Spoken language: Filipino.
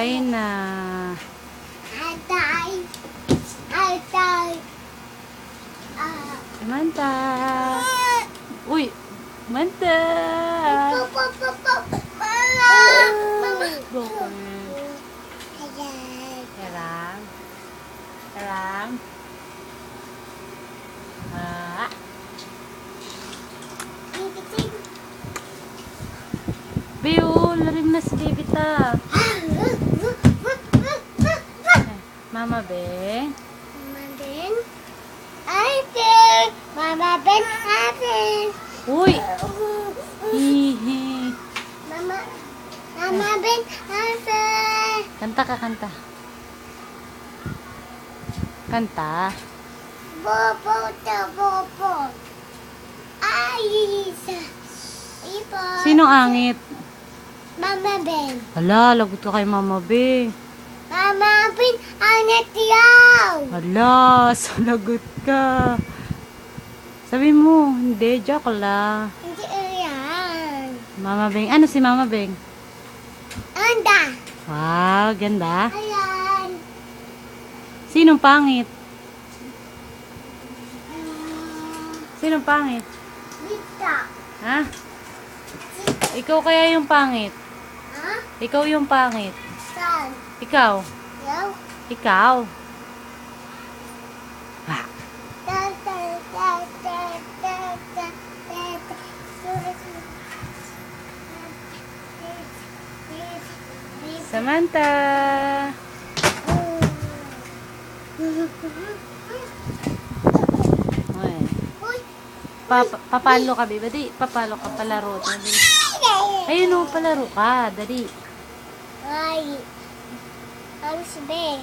Patay na. Atay. Atay. Samantha. Uy, Samantha. Bukol. Karang. Karang. Biyo, larim na si Bibita. Mama Beng. Mama Ben. Ate. Mama Ben. Ate. Uy. Hihi. Mama Ben. Ate. Kanta ka, kanta. Kanta. Bobo ta bobo. Ayisa. Ipo. Sinong angit? Mama Ben. Hala, lagot ka kay Mama Beng. Mama Ben. Anak yaw. Hala, lagot ka. Sabi mo, hindi, joke lang. Hindi yan. Mama Beng, ano si Mama Beng? Anda. Wow, ganda. Ayan. Sinong pangit? Sinong pangit? Dito. Ha? Ikaw kaya yung pangit? Ha? Ikaw yung pangit. Saan? Ikaw. Yaw. Ikaw. Ha? Ta ta ta ta ta ta ta ta. Samantha. Ay. Uy. Papalo ka, baby. Dali, papalo ka, palaro. Dali. Ayun o, palaro ka. Dali. Ay. Ang sabi.